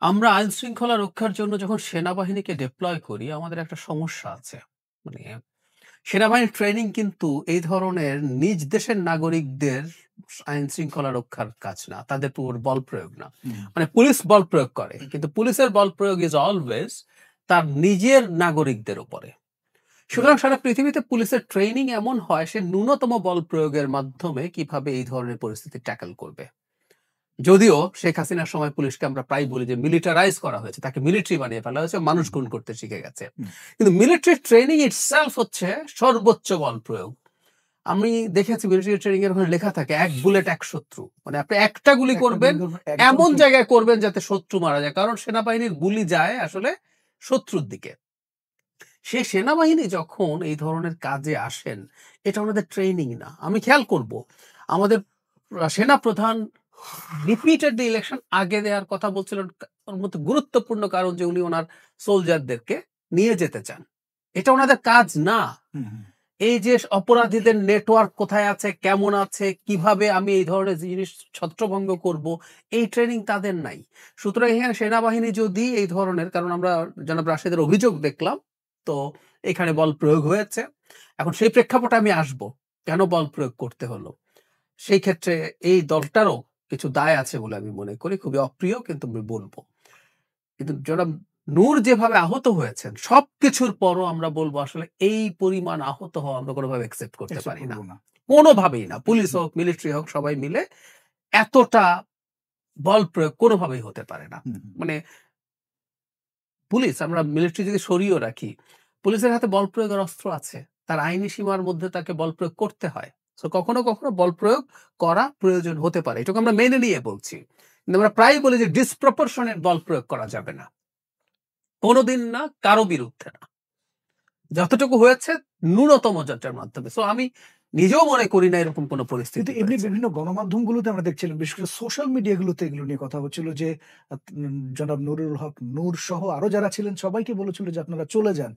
আমরা আইন শৃঙ্খলা রক্ষার জন্য যখন সেনাবাহিনীকে ডিপ্লয় করি, আমাদের একটা সমস্যা আছে। মানে সেনাবাহিনীর ট্রেনিং কিন্তু এই ধরনের নিজ দেশের নাগরিকদের আইন শৃঙ্খলা রক্ষার কাজ না। তাদের উপর বল প্রয়োগ না। হুম, মানে পুলিশ বল প্রয়োগ করে। কিন্তু পুলিশের বল প্রয়োগ ইজ অলওয়েজ তার নিজের নাগরিকদের উপরে। সুতরাং সারা পৃথিবীতে পুলিশের ট্রেনিং এমন হয় সে ন্যূনতম বল প্রয়োগের মাধ্যমে কিভাবে এই ধরনের পরিস্থিতি ট্যাকল করবে। যদিও শেখ হাসিনার সময় পুলিশকে আমরা প্রায় বলি যে মিলিটারাইজ করা হয়েছে, তাকে মিলিটারি বানিয়ে ফেলা হয়েছে, মানুষ হুম, খুন করতে শিখে গেছে। হুম। কিন্তু মিলিটারি ট্রেনিং ইটসেলফ হচ্ছে সর্বোচ্চ বল প্রয়োগ। আমি দেখেছি মিলিটারি ট্রেনিং এর ওখানে লেখা থাকে ১ বুলেট ১ শত্রু। মানে আপনি একটা গুলি একটা করবেন, গুলি করবেন, একদম এমন ঠিক। জায়গায় করবেন যাতে শত্রু মারা যায়। কারণ সেনাবাহিনীর গুলি যায় আসলে শত্রুর দিকে। সে সেনাবাহিনী যখন এই ধরনের কাজে আসেন, এটা ওনাদের ট্রেনিং না। আমি খেয়াল করব আমাদের সেনাপ্রধান রিপিটেডলি ইলেকশন আগে দেওয়ার কথা বলছিলেন। ওর মধ্যে গুরুত্বপূর্ণ কারণ যে উনি ওনার সোলজারদেরকে নিয়ে যেতে চান। এটা ওনাদের কাজ না। হুম, হুম। এই যে অপরাধীদের নেটওয়ার্ক কোথায় আছে, কেমন আছে, কিভাবে আমি এই ধরনের জিনিস ছত্রভঙ্গ করব, এই ট্রেনিং তাদের নাই। সুতরাং এখানে সেনাবাহিনী যদি এই ধরনের, কারণ আমরা জনাব রাশেদের অভিযোগ দেখলাম, তো এখানে বল প্রয়োগ হয়েছে। এখন সেই প্রেক্ষাপটে আমি আসব। কেন বল প্রয়োগ করতে হলো? সেই ক্ষেত্রে এই দলটারও কিছু দায় আছে বলে আমি মনে করি। খুবই অপ্রিয় কিন্তু আমি বলব। কিন্তু জনাব নূর যেভাবে আহত হয়েছেন, সবকিছুর পরও আমরা বলব আসলে এই পরিমাণ আহত হওয়া আমরা কোনোভাবে অ্যাকসেপ্ট করতে অ্যাকসেপ্ট পারি না। করব না। কোনোভাবেই না। পুলিশ হুম, হোক, মিলিটারি হোক সবাই মিলে এতটা বল প্রয়োগ কোনোভাবেই হতে পারে না। হুম, হুম। মানে পুলিশ, আমরা মিলিটারি যদি সরিয়েও রাখি, পুলিশের হাতে বল প্রয়োগের অস্ত্র আছে। তার আইনি সীমার মধ্যে তাকে বল প্রয়োগ করতে হয়। সো কখনো, কখনো বল প্রয়োগ করা প্রয়োজন হতে পারে। এটুকু আমরা মেনে নিয়ে বলছি। কিন্তু আমরা প্রায়ই বলি যে ডিসপ্রপোর্শনেট বল প্রয়োগ করা যাবে না। কোনদিন না, কারো বিরুদ্ধে না। যতটুকু হয়েছে ন্যূনতম যাচাইয়ের মাধ্যমে। সো আমি নিজেও মনে করি না এরকম কোন কিন্তু পরিস্থিতি এমনি হয়েছে। বিভিন্ন গণমাধ্যমগুলোতে আমরা দেখছিলাম, বিশেষ করে সোশ্যাল মিডিয়া গুলোতে এগুলো নিয়ে কথা হচ্ছিল যে জনাব নুরুল হক নূর সহ আরো যারা ছিলেন সবাইকে বলেছিল যে আপনারা চলে যান।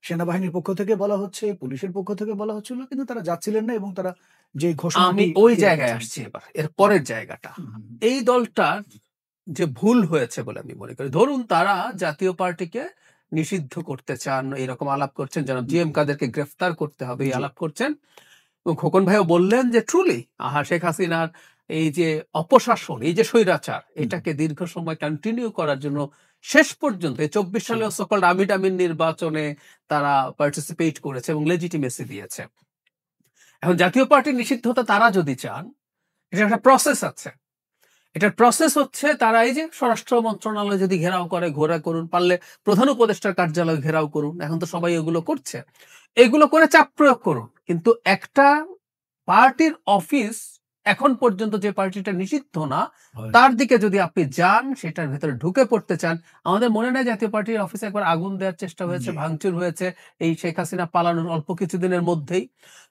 সেনাবাহিনীর পক্ষ থেকে বলা হচ্ছে, পুলিশের পক্ষ থেকে বলা হচ্ছিল, কিন্তু তারা যাচ্ছিলেন না এবং তারা যে আমি ঘোষণাটি ওই দিয়ে জায়গায় রেখেছেন। আসছি এবার। এর পরের জায়গাটা। হুম, হুম, এই দলটার যে ভুল হয়েছে বলে আমি মনে করি। ধরুন তারা জাতীয় পার্টিকে নিষিদ্ধ করতে চান, এরকম আলাপ করছেন। জনাব হুম, জি.এম. কাদেরকে গ্রেফতার করতে হবে এই জি। আলাপ করছেন। এবং খোকন ভাইও বললেন যে ট্রুলি শেখ হাসিনার এই যে অপশাসন, এই যে স্বৈরাচার, হুম, হুম, এটাকে দীর্ঘ সময় কন্টিনিউ করার জন্য শেষ পর্যন্ত এই ২৪ জি। সালের সো কল্ড আমিন নির্বাচনে তারা পার্টিসিপেট করেছে এবং লেজিটিমেসি দিয়েছে। এখন জাতীয় পার্টির নিষিদ্ধতা তারা যদি চান, এটার একটা প্রসেস আছে। এটার প্রসেস হচ্ছে তারা এই যে স্বরাষ্ট্র মন্ত্রণালয় যদি ঘেরাও করে, ঘোরা করুন, পারলে প্রধান উপদেষ্টার কার্যালয় ঘেরাও করুন। এখন তো সবাই এগুলো করছে। এগুলো করে চাপ প্রয়োগ করুন। কিন্তু একটা পার্টির অফিস, এখন পর্যন্ত যে পার্টিটা নিষিদ্ধ না, হয়। তার দিকে যদি আপনি যান, সেটার ভেতরে ঢুকে পড়তে চান। আমাদের মনে নাই জাতীয় পার্টির অফিসে একবার আগুন দেওয়ার চেষ্টা হয়েছে, জি। ভাঙচুর হয়েছে এই শেখ হাসিনা পালানোর অল্প কিছুদিনের মধ্যেই।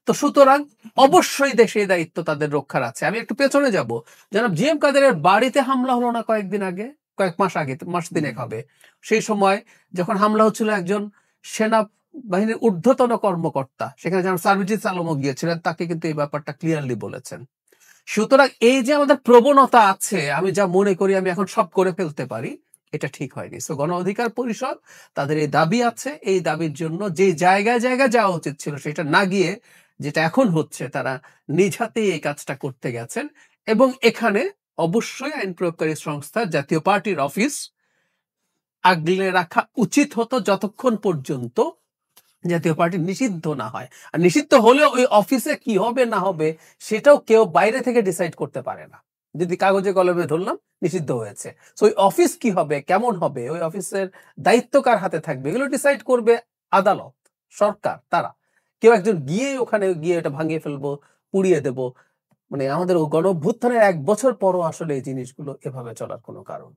তো সুতরাং অবশ্যই দেশে এই দায়িত্ব তাদের রক্ষার আছে। আমি একটু পেছনে যাব। জনাব জি.এম. কাদেরের বাড়িতে হামলা হলো না কয়েকদিন আগে? কয়েক মাস আগে, মাস হুম, ৩ হবে। সেই সময় যখন হামলা হচ্ছিল একজন সেনা বাহিনীর ঊর্ধ্বতন কর্মকর্তা, সেখানে যেমন সার্জিস আলমও গিয়েছিলেন, তাকে কিন্তু এই ব্যাপারটা ক্লিয়ারলি বলেছেন। সুতরাং এই যে আমাদের প্রবণতা আছে, আমি যা মনে করি আমি এখন সব করে ফেলতে পারি, এটা ঠিক হয়নি। সো গণ অধিকার পরিষদ, তাদের এই দাবি আছে, এই দাবির জন্য যে জায়গায়, জায়গায় যাওয়া উচিত ছিল সেটা না গিয়ে যেটা এখন হচ্ছে, তারা নিজ হাতেই এই কাজটা করতে গেছেন। এবং এখানে অবশ্যই আইন প্রয়োগকারী সংস্থা জাতীয় পার্টির অফিস আগলে রাখা উচিত হতো যতক্ষণ পর্যন্ত জাতীয় পার্টি নিষিদ্ধ না হয়। আর নিষিদ্ধ হলেও ওই অফিসে কি হবে না হবে সেটাও কেউ বাইরে থেকে ডিসাইড করতে পারে না। যদি কাগজে কলমে ধরলাম নিষিদ্ধ হয়েছে। সো ওই অফিস কি হবে, কেমন হবে, ওই অফিসের দায়িত্ব কার হাতে থাকবে, এগুলো ডিসাইড করবে আদালত, সরকার, তারা। কেউ একজন গিয়ে ওখানে গিয়ে এটা ভাঙিয়ে ফেলবো, পুড়িয়ে দেব। মানে আমাদের গণ অভ্যুত্থানের ১ বছর পরও আসলে এই জিনিসগুলো এভাবে চলার কোনো কারণ